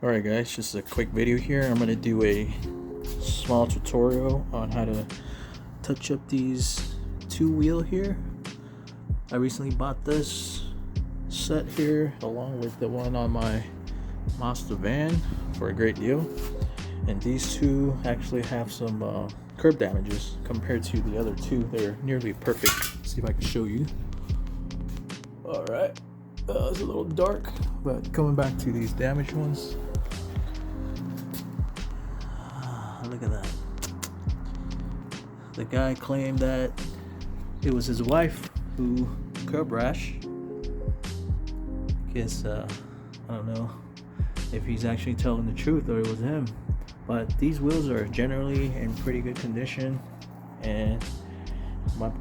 Alright guys, just a quick video here. I'm going to do a small tutorial on how to touch up these two wheel here. I recently bought this set here along with the one on my Mazda van for a great deal. And these two actually have some curb damages compared to the other two. They're nearly perfect. Let's see if I can show you. Alright, it's a little dark, but coming back to these damaged ones. Look at that. The guy claimed that it was his wife who curb rashed. Guess I don't know if he's actually telling the truth or it was him. But these wheels are generally in pretty good condition, and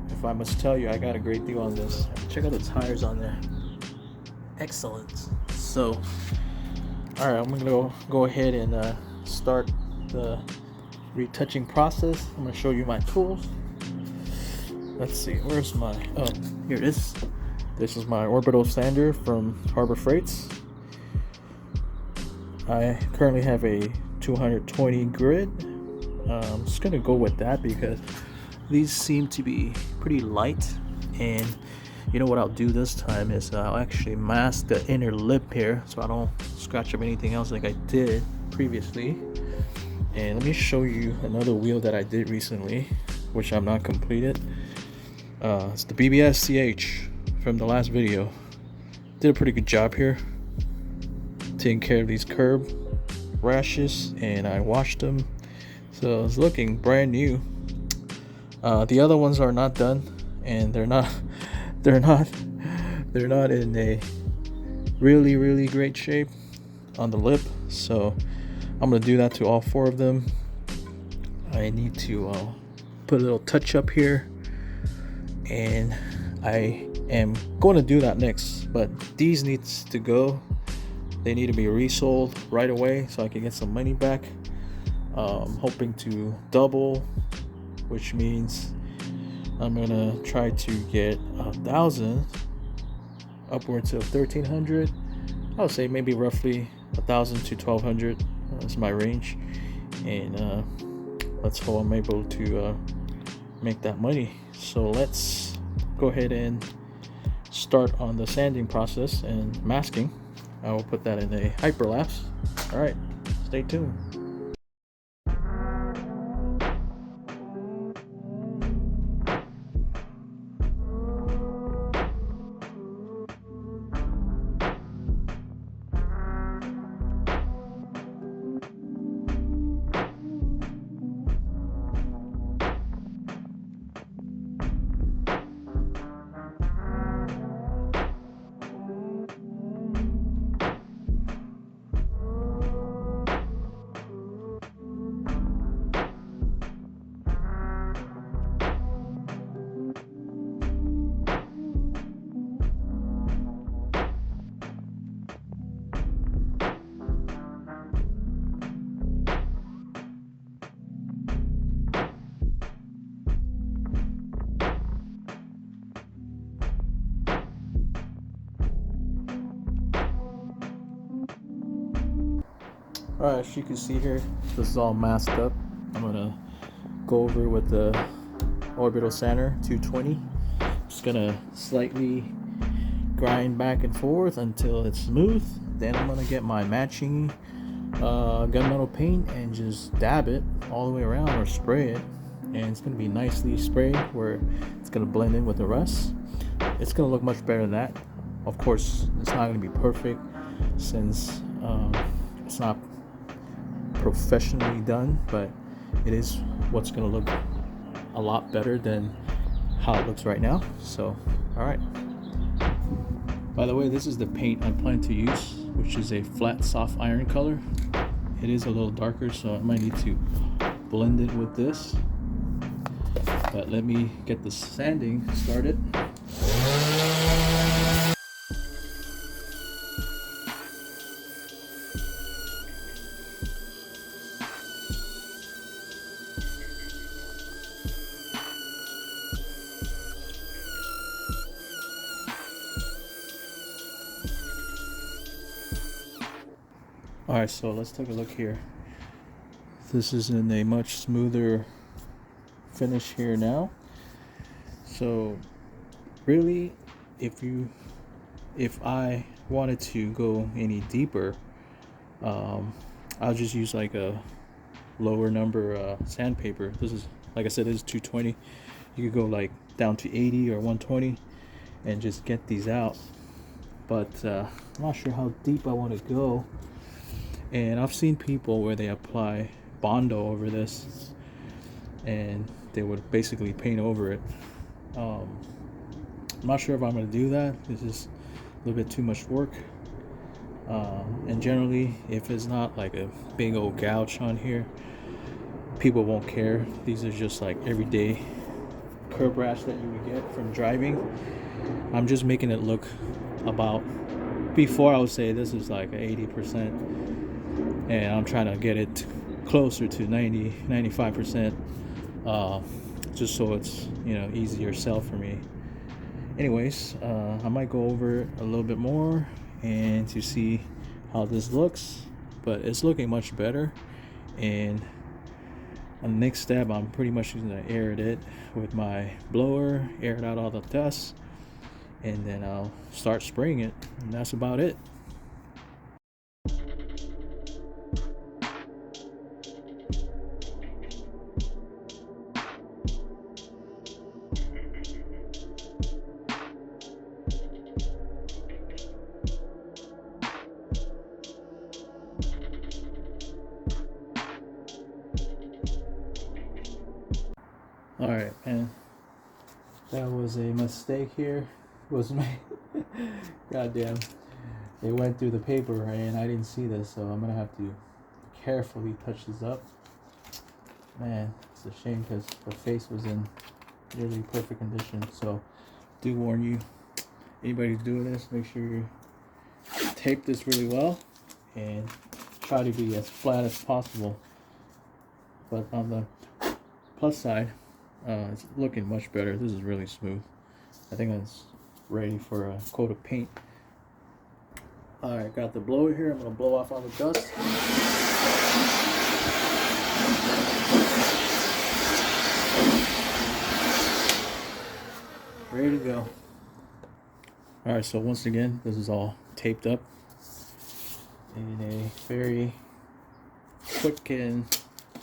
if I must tell you, I got a great deal on this. Check out the tires on there. Excellent. So, all right, I'm gonna go ahead and start the retouching process. I'm gonna show you my tools. Let's see, where's my, oh, here it is. This is my orbital sander from Harbor Freights. I currently have a 220 grit. I'm just gonna go with that because these seem to be pretty light. And you know what I'll do this time is I'll actually mask the inner lip here so I don't scratch up anything else like I did previously. And let me show you another wheel that I did recently, which I'm not completed. It's the BBS CH from the last video. Did a pretty good job here taking care of these curb rashes, and I washed them, so it's looking brand new. The other ones are not done, and they're not in a really great shape on the lip, so I'm gonna do that to all four of them. I need to put a little touch up here, and I am going to do that next. But these needs to go. They need to be resold right away so I can get some money back. I'm hoping to double, which means I'm gonna try to get 1,000 upwards of 1,300. I would say maybe roughly 1,000 to 1,200 is my range, and let's hope I'm able to make that money. So let's go ahead and start on the sanding process and masking. I will put that in a hyperlapse. All right, stay tuned. Alright, as you can see here, this is all masked up. I'm gonna go over with the orbital sander 220. Just gonna slightly grind back and forth until it's smooth. Then I'm gonna get my matching gunmetal paint and just dab it all the way around, or spray it, and it's gonna be nicely sprayed where it's gonna blend in with the rest. It's gonna look much better than that. Of course, it's not gonna be perfect since it's not professionally done, but it is what's going to look a lot better than how it looks right now. So, all right. By the way, this is the paint I plan to use, which is a flat soft iron color. It is a little darker, so I might need to blend it with this. But let me get the sanding started. Alright, so let's take a look here. This is in a much smoother finish here now. So really, if I wanted to go any deeper, I'll just use like a lower number sandpaper. This is, like I said, this is 220. You could go like down to 80 or 120 and just get these out. But I'm not sure how deep I want to go. And I've seen people where they apply Bondo over this and they would basically paint over it. I'm not sure if I'm going to do that. This is a little bit too much work. And generally, if it's not like a big old gouge on here, people won't care. These are just like everyday curb rash that you would get from driving. I'm just making it look about, before I would say this is like 80%, and I'm trying to get it closer to 90-95%, just so it's, you know, easier sell for me. Anyways, I might go over it a little bit more and to see how this looks, but it's looking much better. And on the next step, I'm pretty much going to air it with my blower, air it out all the dust, and then I'll start spraying it, and that's about it. Alright, and that was a mistake here. Was made. Goddamn. It went through the paper and I didn't see this, so I'm gonna have to carefully touch this up. Man, it's a shame because the face was in nearly perfect condition. So, do warn you, anybody doing this, make sure you tape this really well and try to be as flat as possible. But on the plus side, it's looking much better. This is really smooth. I think it's ready for a coat of paint. Alright, got the blower here. I'm going to blow off all the dust. Ready to go. Alright, so once again, this is all taped up in a very quick and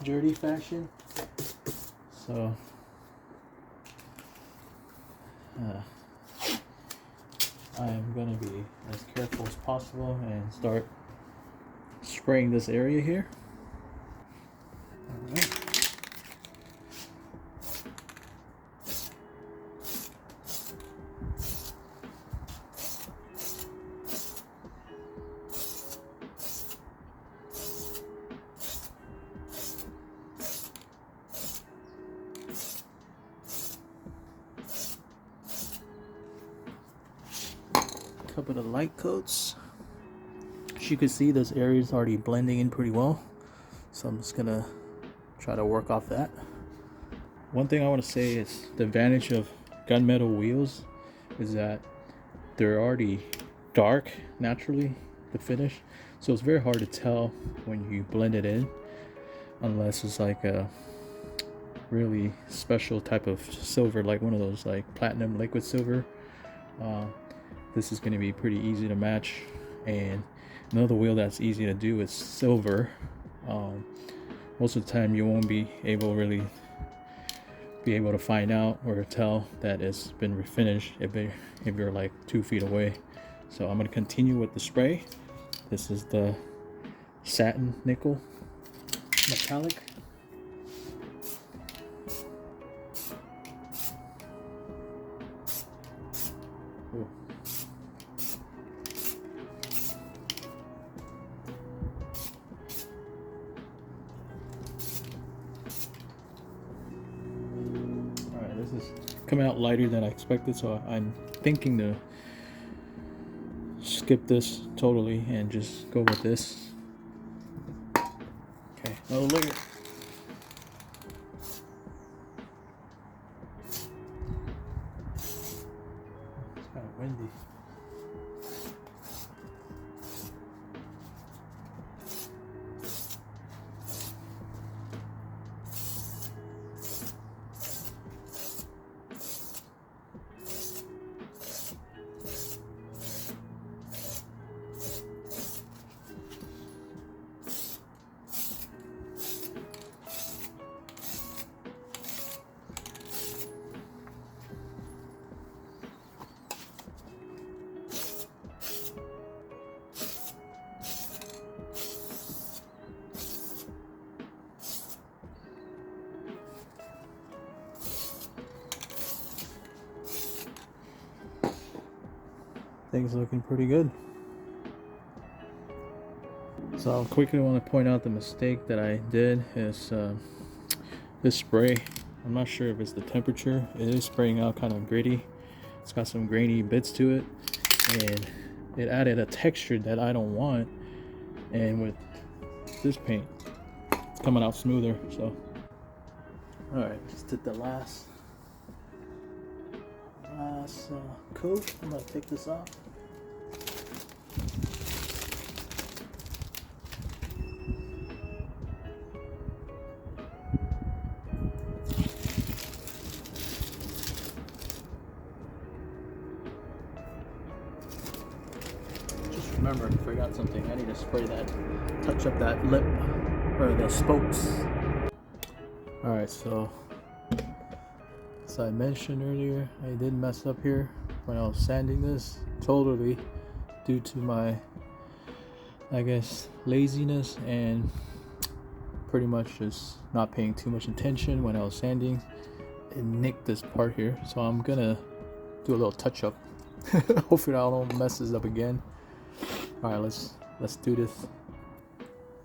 dirty fashion. So I am going to be as careful as possible and start spraying this area here. All right. Couple of light coats. As you can see, this area is already blending in pretty well, so I'm just gonna try to work off that. One thing I want to say is the advantage of gunmetal wheels is that they're already dark naturally, the finish, so it's very hard to tell when you blend it in, unless it's like a really special type of silver, like one of those like platinum liquid silver. This is going to be pretty easy to match. And another wheel that's easy to do is silver. Most of the time you won't be able to find out or tell that it's been refinished if you're like 2 feet away. So I'm going to continue with the spray. This is the satin nickel metallic. Ooh. This is coming out lighter than I expected, so I'm thinking to skip this totally and just go with this. Okay, oh look at it. It's kind of windy. things are looking pretty good. So I quickly want to point out the mistake that I did is this spray. I'm not sure if it's the temperature. It is spraying out kind of gritty. It's got some grainy bits to it, and it added a texture that I don't want. And with this paint, it's coming out smoother. So all right, just did the last coat. I'm gonna take this off. Remember, I forgot something. I need to spray that, touch up that lip or the spokes. Alright, so as I mentioned earlier, I did mess up here when I was sanding this, totally due to my, I guess, laziness and pretty much just not paying too much attention when I was sanding. It nicked this part here, so I'm gonna do a little touch up. Hopefully I don't mess this up again. Alright, let's do this.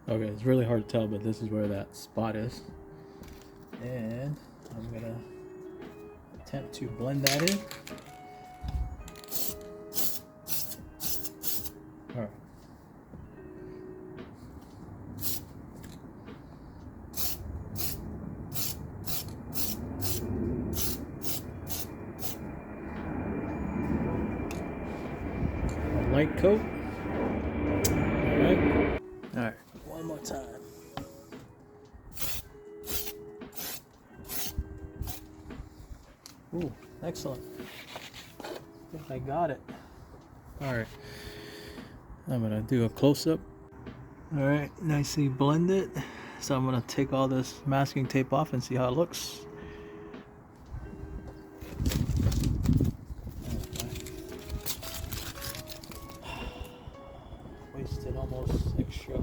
Okay, it's really hard to tell, but this is where that spot is. And I'm gonna attempt to blend that in. Alright. A light coat. Alright, one more time. Ooh, excellent. I think I got it. Alright, I'm gonna do a close-up. Alright, nicely blended. So I'm gonna take all this masking tape off and see how it looks. Wasted almost extra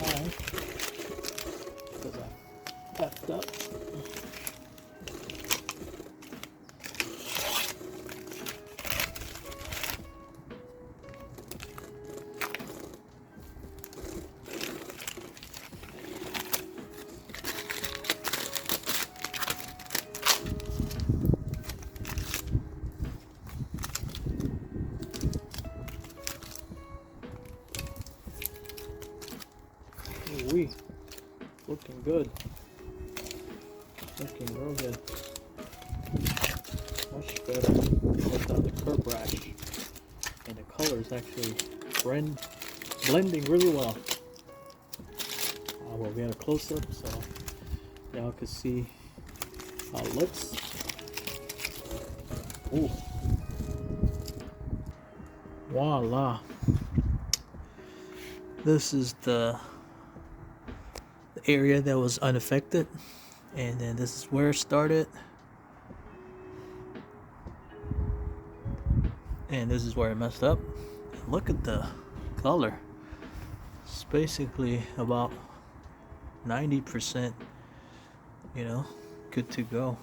time because I effed up. Ooh-wee. Looking good. Looking real good. Much better without the curb rash. And the color is actually blending really well. We'll get a close-up so y'all can see how it looks. Ooh. Voila. This is the area that was unaffected, and then this is where it started, and this is where it messed up. Look at the color. It's basically about 90%, you know, good to go.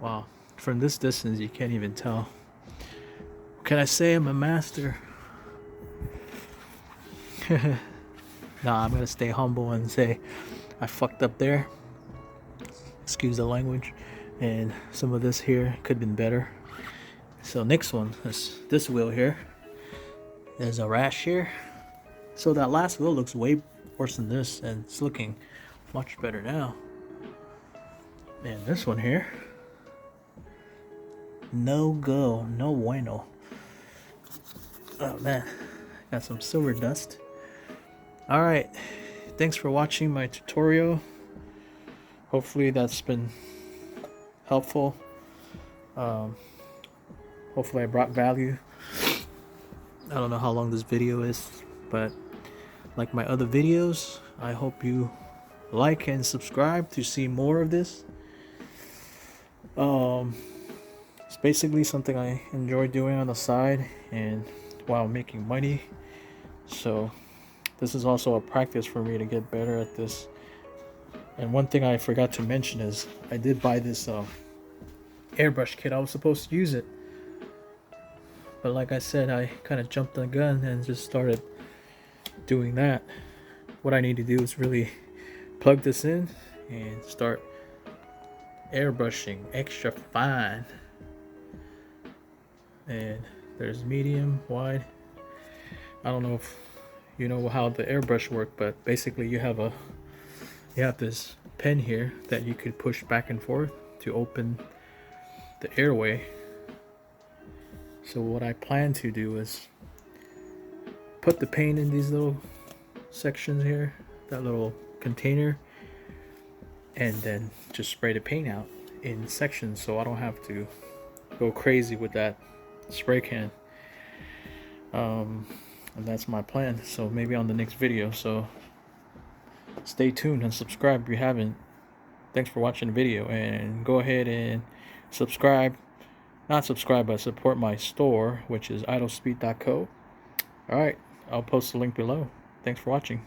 Wow, from this distance you can't even tell. Can I say I'm a master? Nah, I'm gonna stay humble and say I fucked up there. Excuse the language. And some of this here could have been better. So next one is this wheel here. There's a rash here. So that last wheel looks way worse than this, and it's looking much better now. And this one here, no go, no bueno. Oh man, got some silver dust. Alright, thanks for watching my tutorial. Hopefully that's been helpful. Hopefully I brought value. I don't know how long this video is, but like my other videos, I hope you like and subscribe to see more of this. It's basically something I enjoy doing on the side and while making money. So this is also a practice for me to get better at this. And one thing I forgot to mention is I did buy this airbrush kit. I was supposed to use it, but like I said, I kind of jumped the gun and just started doing that. What I need to do is really plug this in and start airbrushing extra fine. And there's medium, wide. I don't know if you know how the airbrush work, but basically you have this pen here that you could push back and forth to open the airway. So what I plan to do is put the paint in these little sections here, that little container, and then just spray the paint out in sections so I don't have to go crazy with that spray can. And that's my plan. So maybe on the next video. So stay tuned and subscribe if you haven't. Thanks for watching the video, and go ahead and subscribe. Not subscribe, but support my store, which is idlespeed.co. Alright, I'll post the link below. Thanks for watching.